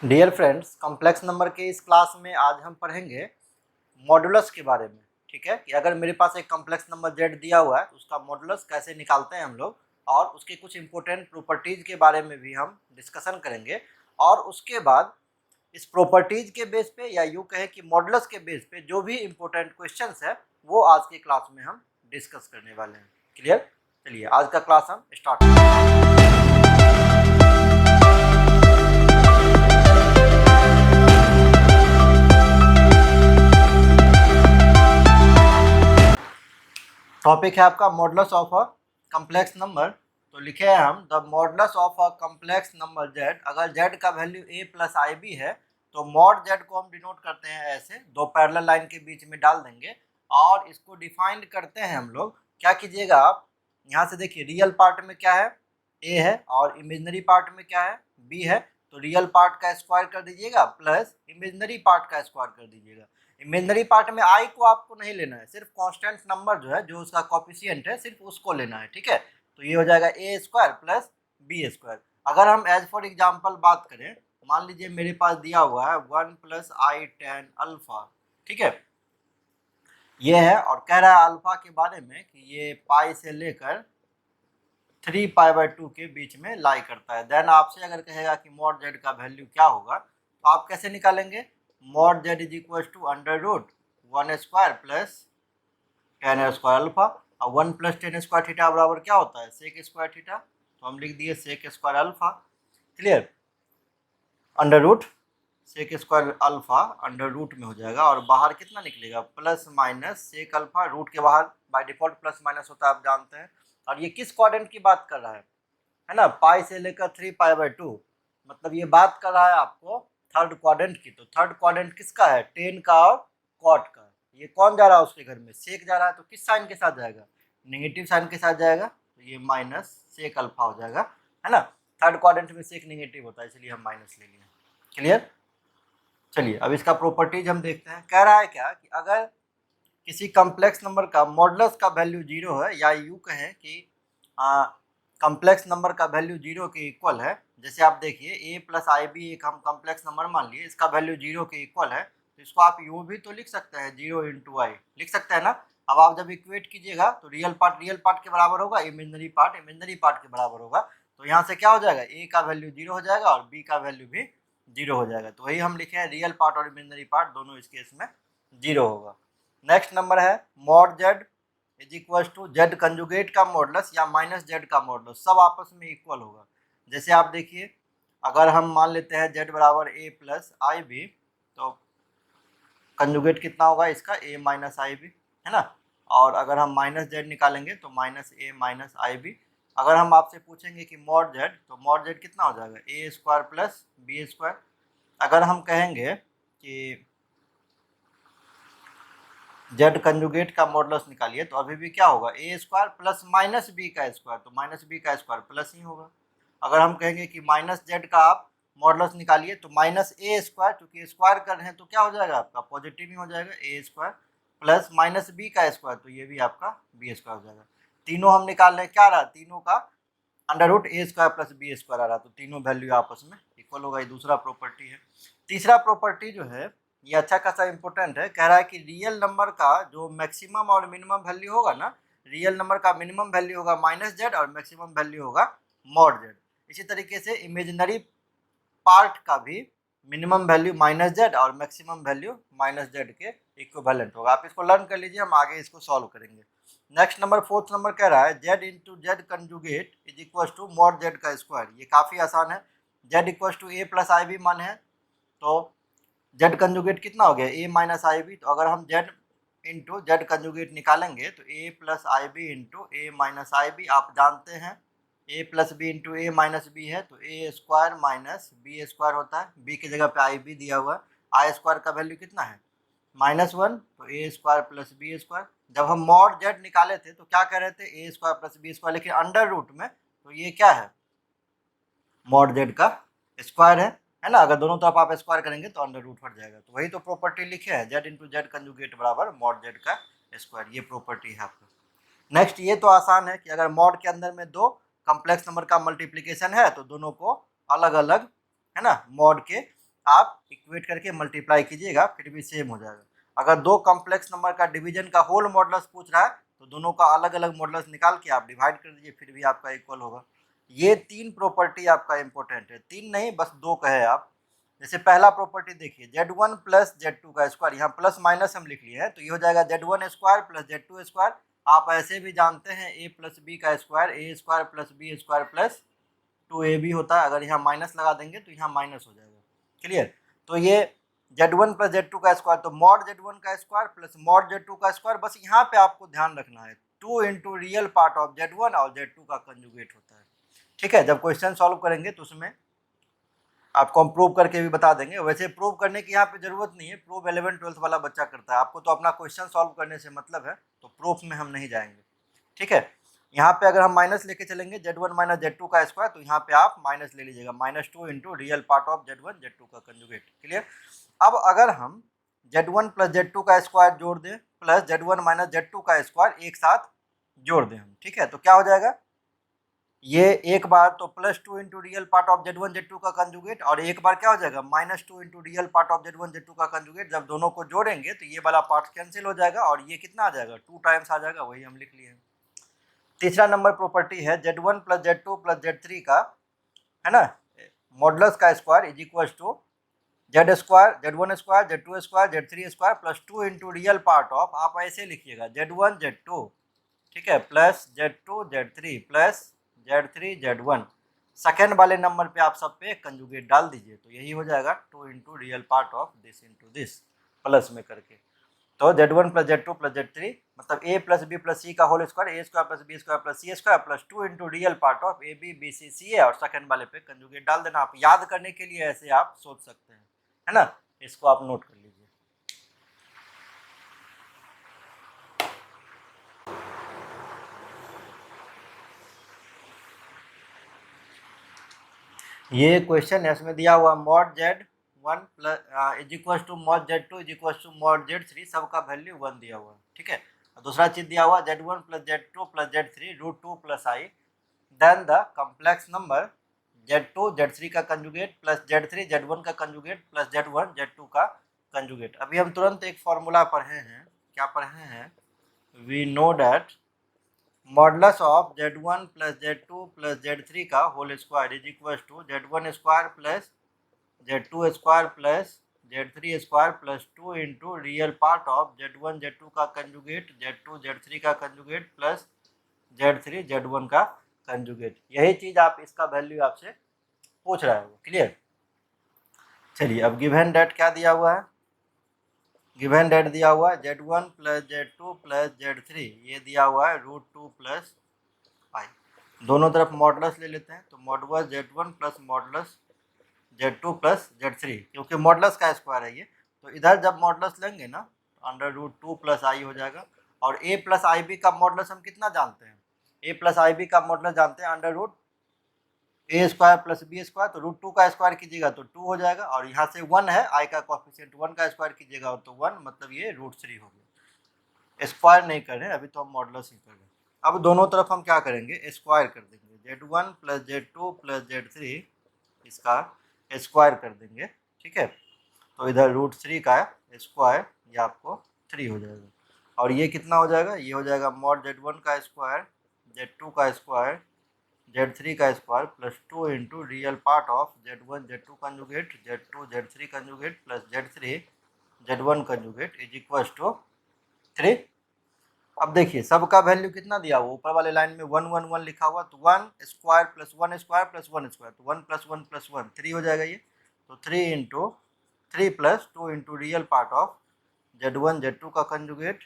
Dear friends, complex number के इस class में आज हम पढ़ेंगे मॉडुलस के बारे में। ठीक है कि अगर मेरे पास एक कॉम्प्लेक्स नंबर z दिया हुआ है तो उसका मॉडुलस कैसे निकालते हैं हम लोग, और उसके कुछ इंपॉर्टेंट प्रॉपर्टीज के बारे में भी हम डिस्कशन करेंगे। और उसके बाद इस प्रॉपर्टीज के बेस पे या यूँ कहें कि मॉडुलस के बेस पे जो भी इंपॉर्टेंट क्वेश्चंस है वो आज के क्लास में हम डिस्कस करने वाले हैं। क्लियर? चलिए आज का क्लास हम स्टार्ट करते हैं। टॉपिक है आपका modulus of a complex number. तो लिखे हैं हम the modulus of a complex number z। अगर z का value a plus i b है तो मॉड z को हम डिनोट करते हैं ऐसे, दो पैरेलल लाइन के बीच में डाल देंगे और इसको डिफाइन करते हैं हम लोग। क्या कीजिएगा आप, यहाँ से देखिए रियल पार्ट में क्या है, a है, और इमेजिनरी पार्ट में क्या है, b है। तो रियल पार्ट का स्क्वायर कर दीजिएगा प्लस इमेजिनरी पार्ट का स्क्वायर कर दीजिएगा। इमेजिनरी पार्ट में आई को आपको नहीं लेना है, सिर्फ कांस्टेंट नंबर जो है, जो उसका कोफिशिएंट है, सिर्फ उसको लेना है। ठीक है, तो ये हो जाएगा ए स्क्वायर प्लस बी स्क्वायर। अगर हम एज फॉर एग्जांपल बात करें, मान लीजिए मेरे पास दिया हुआ है 1 प्लस आई टेन अल्फा। ठीक है, ये है और कह रहा है अल्फा के बारे में कि ये पाई से लेकर 3π/2 के बीच में लाई करता है। देन आपसे अगर कहेगा कि मॉड जेड का वैल्यू क्या होगा तो आप कैसे निकालेंगे, mod z is equal to under root 1 square plus 10 square alpha. और 1 प्लस 10 स्क्वायर थीटा बराबर क्या होता है, सेक स्क्वायर थीटा। तो हम लिख दिए sec square alpha. Clear? Under root sec square alpha under root में हो जाएगा और बाहर कितना निकलेगा, plus minus sec alpha. Root के बाहर बाय डिफॉल्ट प्लस माइनस होता है, आप जानते हैं। और ये किस क्वाड्रेंट की बात कर रहा है ना, पाई से लेकर 3π/2, मतलब ये बात कर रहा है आपको थर्ड क्वाड्रेंट की। तो थर्ड क्वाड्रेंट किसका है, 10 का और कॉट का। ये कौन जा रहा है उसके घर में, सेक जा रहा है, तो किस साइन के साथ जाएगा, नेगेटिव साइन के साथ जाएगा। तो ये माइनस सेक अल्फा हो जाएगा, है ना। थर्ड क्वाड्रेंट में सेक नेगेटिव होता है, इसलिए हम माइनस ले लिए। क्लियर? चलिए अब इसका प्रॉपर्टीज हम देखते हैं। कह रहा है क्या कि अगर किसी कॉम्प्लेक्स नंबर का मॉडुलस का वैल्यू 0 है, या यूँ कहें कि कॉम्प्लेक्स नंबर का वैल्यू 0 के इक्वल है। जैसे आप देखिए a प्लस आई बी एक हम कॉम्प्लेक्स नंबर मान लिए, इसका वैल्यू 0 के इक्वल है, तो इसको आप यूँ भी तो लिख सकते हैं, 0 इंटू आई लिख सकते हैं ना। अब आप जब इक्वेट कीजिएगा तो रियल पार्ट के बराबर होगा, इमेजिनरी पार्ट के बराबर होगा। तो यहाँ से क्या हो जाएगा, a का वैल्यू 0 हो जाएगा और b का वैल्यू भी 0 हो जाएगा। तो वही हम लिखे हैं, रियल पार्ट और इमेजिनरी पार्ट दोनों इस केस में 0 होगा। नेक्स्ट नंबर है mod z is equal to z conjugate का मॉडुलस या माइनस जेड का मॉडुलस, सब आपस में इक्वल होगा। जैसे आप देखिए, अगर हम मान लेते हैं जेड बराबर ए प्लस आई बी, तो कंजुगेट कितना होगा इसका, ए माइनस आई बी, है ना। और अगर हम माइनस जेड निकालेंगे तो माइनस ए माइनस आई बी। अगर हम आपसे पूछेंगे कि मॉड जेड, तो मॉड जेड कितना हो जाएगा, ए स्क्वायर प्लस बी स्क्वायर। अगर हम कहेंगे कि जेड कंजुगेट का मॉडुलस निकालिए, तो अभी भी क्या होगा, ए स्क्वायर प्लस माइनस बी का स्क्वायर, तो माइनस बी का स्क्वायर प्लस ही होगा। अगर हम कहेंगे कि माइनस जेड का आप मॉडुलस निकालिए, तो माइनस ए स्क्वायर, क्योंकि स्क्वायर कर रहे हैं तो क्या हो जाएगा आपका, पॉजिटिव ही हो जाएगा, ए स्क्वायर प्लस माइनस बी का स्क्वायर, तो ये भी आपका बी स्क्वायर हो जाएगा। तीनों हम निकाल रहे हैं, क्या रहा, तीनों का अंडर रूट ए स्क्वायर प्लस बी स्क्वायर आ रहा, तो तीनों वैल्यू आपस में इक्वल होगा। ये दूसरा प्रॉपर्टी है। तीसरा प्रॉपर्टी जो है ये अच्छा खासा इंपॉर्टेंट है। कह रहा है कि रियल नंबर का जो मैक्सिमम और मिनिमम वैल्यू होगा ना, रियल नंबर का मिनिमम वैल्यू होगा माइनस जेड और मैक्सिमम वैल्यू होगा मॉड जेड। इसी तरीके से इमेजिनरी पार्ट का भी मिनिमम वैल्यू माइनस जेड और मैक्सिमम वैल्यू माइनस जेड के इक्विवेलेंट होगा। आप इसको लर्न कर लीजिए, हम आगे इसको सॉल्व करेंगे। नेक्स्ट नंबर, फोर्थ नंबर कह रहा है z into z conjugate is equal to mod z का स्क्वायर। ये काफ़ी आसान है। Z equal to a plus i b मान है, तो जेड कंजुगेट कितना हो गया, ए माइनस आई बी। तो अगर हम जेड इंटू जेड कंजुगेट निकालेंगे तो ए plus i B into A minus I B. आप जानते हैं ए प्लस बी इंटू ए माइनस बी है, तो ए स्क्वायर माइनस बी स्क्वायर होता है। बी की जगह पे आई बी दिया हुआ है। आई स्क्वायर का वैल्यू कितना है, -1, तो ए स्क्वायर प्लस बी स्क्वायर। जब हम मॉड जेड निकाले थे तो क्या कह रहे थे, ए स्क्वायर प्लस बी स्क्वायर, लेकिन अंडर रूट में, तो ये क्या है, मॉड जेड का स्क्वायर है ना। अगर दोनों तरफ आप स्क्वायर करेंगे तो अंडर रूट हट जाएगा। तो वही तो प्रॉपर्टी लिखे है, जेड इंटू जेड कंजुगेट बराबर मॉड जेड का स्क्वायर। ये प्रॉपर्टी है आपका। नेक्स्ट, ये तो आसान है कि अगर मॉड के अंदर में दो कॉम्प्लेक्स नंबर का मल्टीप्लिकेशन है तो दोनों को अलग अलग, है ना, मॉड के आप इक्वेट करके मल्टीप्लाई कीजिएगा, फिर भी सेम हो जाएगा। अगर दो कॉम्प्लेक्स नंबर का डिवीजन का होल मॉडुलस पूछ रहा है तो दोनों का अलग अलग मॉडुलस निकाल के आप डिवाइड कर दीजिए, फिर भी आपका इक्वल होगा। ये 3 प्रॉपर्टी आपका इंपॉर्टेंट है, 3 नहीं बस 2 कहे आप। जैसे पहला प्रॉपर्टी देखिए, Z1 प्लस Z2 का स्क्वायर, यहाँ प्लस माइनस हम लिख लिए हैं तो ये हो जाएगा Z1 square plus Z2 square. आप ऐसे भी जानते हैं a प्लस बी का square A square plus B square plus 2ab होता है, अगर यहाँ माइनस लगा देंगे तो यहाँ माइनस हो जाएगा। क्लियर? तो ये Z1 प्लस Z2 का स्क्वायर, तो मॉड Z1 का स्क्वायर प्लस मॉड Z2 का स्क्वायर। बस यहाँ पे आपको ध्यान रखना है 2 into real part of Z1 और Z2 का कंजुगेट होता है। ठीक है, जब क्वेश्चन सॉल्व करेंगे तो उसमें आपको हम प्रूव करके भी बता देंगे। वैसे प्रूव करने की यहाँ पे जरूरत नहीं है, प्रूव 11th-12th वाला बच्चा करता है, आपको तो अपना क्वेश्चन सॉल्व करने से मतलब है, तो प्रूफ में हम नहीं जाएंगे। ठीक है, यहाँ पे अगर हम माइनस लेके चलेंगे Z1 माइनस Z2 का स्क्वायर, तो यहाँ पे आप माइनस ले लीजिएगा, -2 into real part of Z1 Z2 का कंजुगेट। क्लियर? अब अगर हम Z1 प्लस Z2 का स्क्वायर जोड़ दें प्लस Z1 माइनस Z2 का स्क्वायर एक साथ जोड़ दें हम, ठीक है, तो क्या हो जाएगा, ये एक बार तो +2 into real part of Z1 Z2 का कंजुगेट, और एक बार क्या हो जाएगा -2 into real part of Z1 Z2 का कंजुगेट। जब दोनों को जोड़ेंगे तो ये वाला पार्ट कैंसिल हो जाएगा और ये कितना आ जाएगा, 2 टाइम्स आ जाएगा, वही हम लिख लिए हैं। तीसरा नंबर प्रॉपर्टी है Z1 plus Z2 plus Z3 का, है ना, मॉडुलस का square is equal to Z square Z1 square Z2 square Z3 square plus 2 into real part of, आप ऐसे लिखिएगा Z1 Z2, ठीक है, plus Z2 Z3 plus Z3 Z1। Second वाले नंबर पे आप सब पे कंजुगेट डाल दीजिए, तो यही हो जाएगा 2 into real part of this into this plus में करके। तो Z1 plus Z2 plus Z3 मतलब a plus B plus C का whole square, a square plus B square plus C square plus 2 into real part of A B B C C A, और second वाले पे conjugate डाल देना। आप याद करने के लिए ऐसे आप सोच सकते हैं, है ना, इसको आप नोट कर लीजिए। ये क्वेश्चन है, इसमें दिया हुआ mod Z1 plus is equal to mod Z2 is equal to mod Z3, सबका वैल्यू 1 दिया हुआ है। ठीक है, दूसरा चीज दिया हुआ Z1 plus Z2 plus Z3 √2 plus i, then the complex number Z2 Z3 का कंजुगेट प्लस Z3 Z1 का कंजुगेट प्लस Z1 Z2 का कंजुगेट। अभी हम तुरंत एक फॉर्मूला पढ़े हैं, क्या पढ़े हैं, we know that modulus of Z1 plus Z2 plus Z3 का whole square is equal to Z1 square plus Z2 square plus Z3 square plus 2 into real part of Z1 Z2 का conjugate Z2 Z3 का conjugate plus Z3 Z1 का conjugate. यही चीज आप इसका value आपसे पूछ रहा है वो। क्लियर? चलिए, अब गिवन डेट क्या दिया हुआ है, गिवन डेट दिया हुआ है Z1 plus Z2 plus Z3, ये दिया हुआ है √2 प्लस i। दोनों तरफ मॉडुलस ले लेते हैं, तो modulus Z1 plus modulus Z2 plus Z3, क्योंकि मॉडुलस का स्क्वायर है ये, तो इधर जब मॉडुलस लेंगे ना तो √2 प्लस i हो जाएगा। और a प्लस आई बी का मॉडुलस हम कितना जानते हैं, a प्लस आई बी का मॉडुलस जानते हैं √a square plus b square, तो √2 का स्क्वायर कीजिएगा तो 2 हो जाएगा, और यहाँ से 1 है, i का कोएफिशिएंट 1 का स्क्वायर कीजिएगा तो 1, मतलब ये √3 हो गया। स्क्वायर नहीं कर रहे हैं अभी, तो हम मॉडुलस ही कर रहे हैं। अब दोनों तरफ हम क्या करेंगे, स्क्वायर कर देंगे, Z1 plus Z2 plus Z3 इसका स्क्वायर कर देंगे। ठीक है, तो इधर √3 का स्क्वायर ये आपको 3 हो जाएगा, और ये कितना हो जाएगा, ये हो जाएगा मॉड Z1 का स्क्वायर Z2 का स्क्वायर Z3 का square plus 2 into real part of Z1 Z2 conjugate Z2 Z3 conjugate plus Z3 Z1 conjugate is equal to 3। अब देखिए सबका वैल्यू कितना दिया हुआ, ऊपर वाले लाइन में 1 1 1 लिखा हुआ, तो 1 square plus 1 square plus 1 square, तो 1 प्लस 1 प्लस 1 3 हो जाएगा ये, तो 3 into 3 plus 2 into real part of Z1 Z2 का कंजुगेट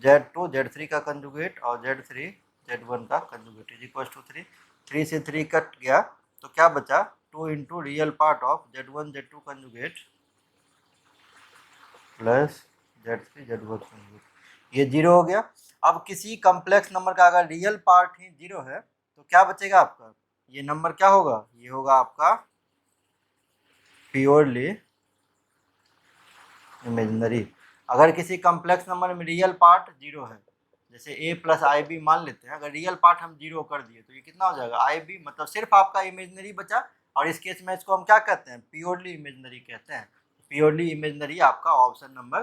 Z2 Z3 का कंजुगेट और Z3 Z1 का कंजुगेट इज इक्वल टू 3। 3 से 3 कट गया तो क्या बचा, 2 into real part of Z1 Z2 conjugate plus Z3 Z1 conjugate, ये 0 हो गया। अब किसी कॉम्प्लेक्स नंबर का अगर रियल पार्ट ही 0 है तो क्या बचेगा आपका, ये नंबर क्या होगा, ये होगा आपका प्योरली इमेजिनरी। अगर किसी कॉम्प्लेक्स नंबर में रियल पार्ट 0 है, जैसे a प्लस आई बी मान लेते हैं, अगर रियल पार्ट हम 0 कर दिए तो ये कितना हो जाएगा, आई बी, मतलब सिर्फ आपका इमेजिनरी बचा, और इस केस में इसको हम क्या कहते हैं, प्योरली इमेजिनरी कहते हैं। प्योरली इमेजिनरी आपका ऑप्शन नंबर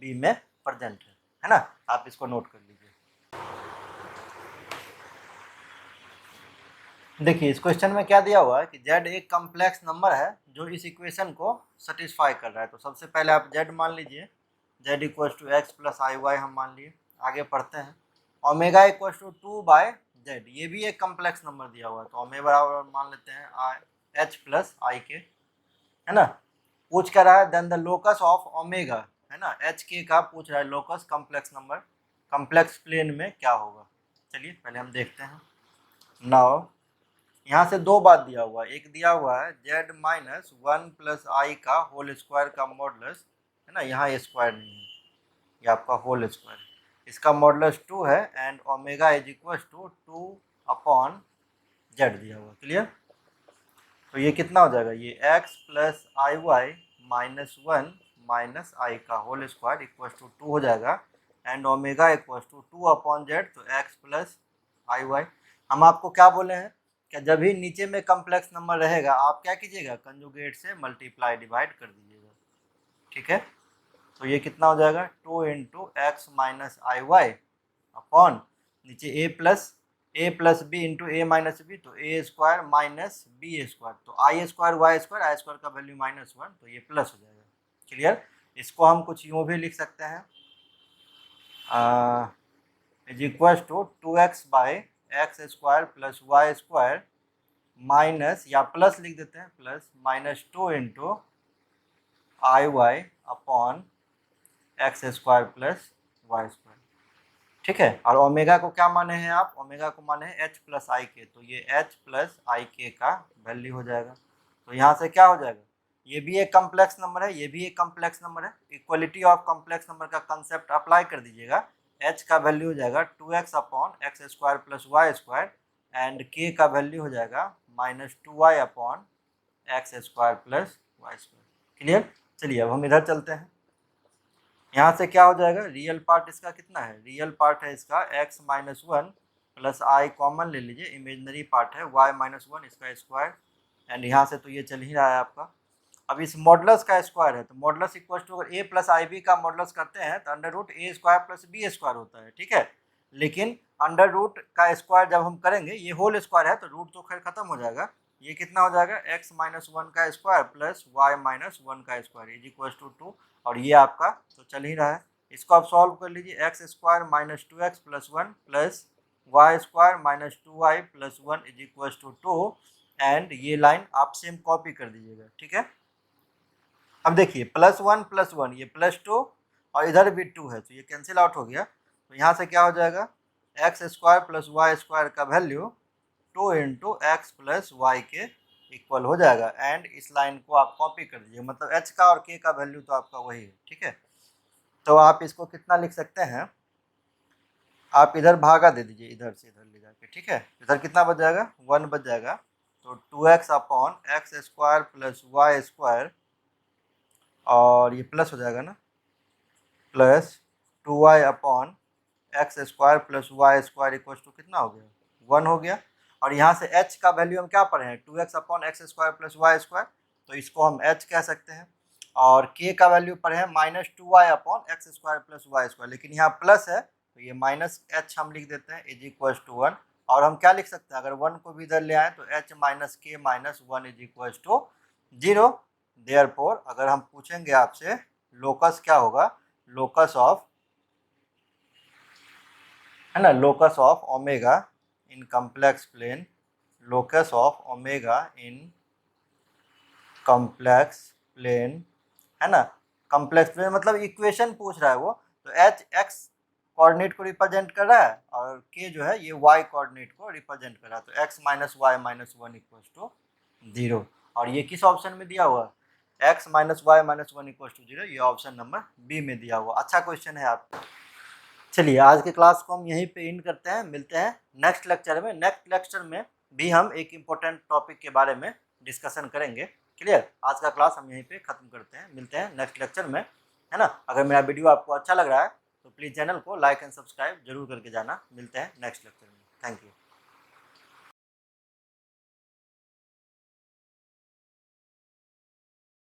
बी में प्रेजेंट है ना, आप इसको नोट कर लीजिए। देखिए इस क्वेश्चन में क्या दिया हुआ है कि z एक कम्प्लेक्स नंबर है जो इस इक्वेशन को सेटिस्फाई कर रहा है। तो सबसे पहले आप z मान लीजिए, z equal to x plus i y हम मान लिए। आगे पढ़ते हैं, ओमेगा इक्वल टू 2/z, ये भी एक कम्प्लेक्स नंबर दिया हुआ है। तो ओमेगा बराबर मान लेते हैं h प्लस आई के, है ना। पूछ कर रहा है then the locus of omega, है ना, एच के का पूछ रहा है locus complex number, complex plane में क्या होगा। चलिए पहले हम देखते हैं। नाउ यहाँ से दो बात दिया हुआ है, एक दिया हुआ है z माइनस 1 प्लस आई का होल स्क्वायर का मॉडुलस, है ना, यहाँ ये स्क्वायर नहीं है, ये आपका होल स्क्वायर, इसका मॉडुलस 2 है and omega is equal to 2/z दिया हुआ। क्लियर। तो ये कितना हो जाएगा, ये x plus i Y minus 1 minus आई का होल स्क्वायर इक्वल टू 2 हो जाएगा and omega equal to 2/z, तो x प्लस आई वाई। हम आपको क्या बोले हैं कि जब भी नीचे में कम्प्लेक्स नंबर रहेगा आप क्या कीजिएगा, कंजुगेट से मल्टीप्लाई डिवाइड कर दीजिएगा, ठीक है। तो ये कितना हो जाएगा, 2 इंटू एक्स माइनस आई वाई अपॉन नीचे ए प्लस बी इंटू ए माइनस बी, तो ए स्क्वायर माइनस बी स्क्वायर, तो आई स्क्वायर वाई स्क्वायर, आई स्क्वायर का वैल्यू -1, तो ये प्लस हो जाएगा। क्लियर। इसको हम कुछ यूँ भी लिख सकते हैं, is equal to 2x by X square plus Y square minus, या प्लस लिख देते हैं, plus -2 into I Y upon x square plus Y square, ठीक है। और ओमेगा को क्या माने हैं आप, ओमेगा को माने हैं h प्लस आई के, तो ये h प्लस आई के का वैल्यू हो जाएगा। तो यहाँ से क्या हो जाएगा, ये भी एक कम्प्लेक्स नंबर है, ये भी एक कम्प्लेक्स नंबर है, इक्वलिटी ऑफ कम्प्लेक्स नंबर का कंसेप्ट अप्लाई कर दीजिएगा। h का वैल्यू हो जाएगा 2x upon x square plus Y square and k का वैल्यू हो जाएगा -2y upon x square plus Y square. Clear. चलिए अब हम इधर चलते हैं, यहाँ से क्या हो जाएगा, रियल पार्ट इसका कितना है, रियल पार्ट है इसका x माइनस 1 प्लस आई कॉमन ले लीजिए, इमेजनरी पार्ट है y माइनस 1 इसका स्क्वायर एंड यहाँ से तो ये चल ही रहा है आपका। अब इस मॉडुलस का स्क्वायर है, तो मॉडुलस इक्वल टू अगर a प्लस आई बी का मॉडुलस करते हैं तो अंडर रूट ए स्क्वायर प्लस बी स्क्वायर होता है, ठीक है। लेकिन अंडर रूट का स्क्वायर जब हम करेंगे, ये होल स्क्वायर है तो रूट तो खैर खत्म हो जाएगा, ये कितना हो जाएगा, x माइनस 1 का स्क्वायर प्लस वाई माइनस 1 का स्क्वायर इज इक्वल टू 2, और ये आपका तो चल ही रहा है। इसको आप सॉल्व कर लीजिए, x square minus 2x plus 1 plus Y square minus 2y plus 1 is equal to 2 and ये लाइन आप सेम कॉपी कर दीजिएगा, ठीक है। अब देखिए +1 + 1 ये +2 और इधर भी 2 है, तो ये कैंसिल आउट हो गया। तो यहाँ से क्या हो जाएगा, X square plus Y square का value 2 into X plus Y के इक्वल हो जाएगा एंड इस लाइन को आप कॉपी कर दीजिए, मतलब h का और k का वैल्यू तो आपका वही है, ठीक है। तो आप इसको कितना लिख सकते हैं, आप इधर भागा दे दीजिए, इधर से इधर ले जाके, ठीक है। इधर कितना बच जाएगा, 1 बच जाएगा, तो 2x upon x square plus Y square और ये प्लस हो जाएगा ना, plus 2y upon x square plus Y square equal to कितना हो गया, 1 हो गया। और यहाँ से h का वैल्यू हम क्या पढ़े हैं, 2x upon x square plus Y square, तो इसको हम h कह सकते हैं। और k का वैल्यू पढ़े हैं -2y upon x square plus Y square, लेकिन यहाँ प्लस है तो ये -h हम लिख देते हैं इज इक्वल टू 1। और हम क्या लिख सकते हैं, अगर 1 को भी इधर ले आए तो h minus k minus 1 is equal to 0। Therefore अगर हम पूछेंगे आपसे लोकस क्या होगा, लोकस ऑफ, है ना, locus of omega in complex plane, locus of omega in complex plane, है ना। कम्प्लेक्स प्लेन मतलब इक्वेशन पूछ रहा है वो, तो एच एक्स कोऑर्डिनेट को रिप्रेजेंट कर रहा है और के जो है ये वाई कोऑर्डिनेट को रिप्रेजेंट कर रहा है, तो x minus y minus 1 equal to 0। और ये किस ऑप्शन में दिया हुआ, x minus y minus 1 equal to 0, ये ऑप्शन नंबर बी में दिया हुआ। अच्छा क्वेश्चन है आपका। चलिए आज के क्लास को हम यहीं पे एंड करते हैं, मिलते हैं नेक्स्ट लेक्चर में। नेक्स्ट लेक्चर में भी हम एक इम्पोर्टेंट टॉपिक के बारे में डिस्कशन करेंगे। क्लियर। आज का क्लास हम यहीं पे ख़त्म करते हैं, मिलते हैं नेक्स्ट लेक्चर में, है ना। अगर मेरा वीडियो आपको अच्छा लग रहा है तो प्लीज़ चैनल को लाइक एंड सब्सक्राइब जरूर करके जाना। मिलते हैं नेक्स्ट लेक्चर में। Thank you.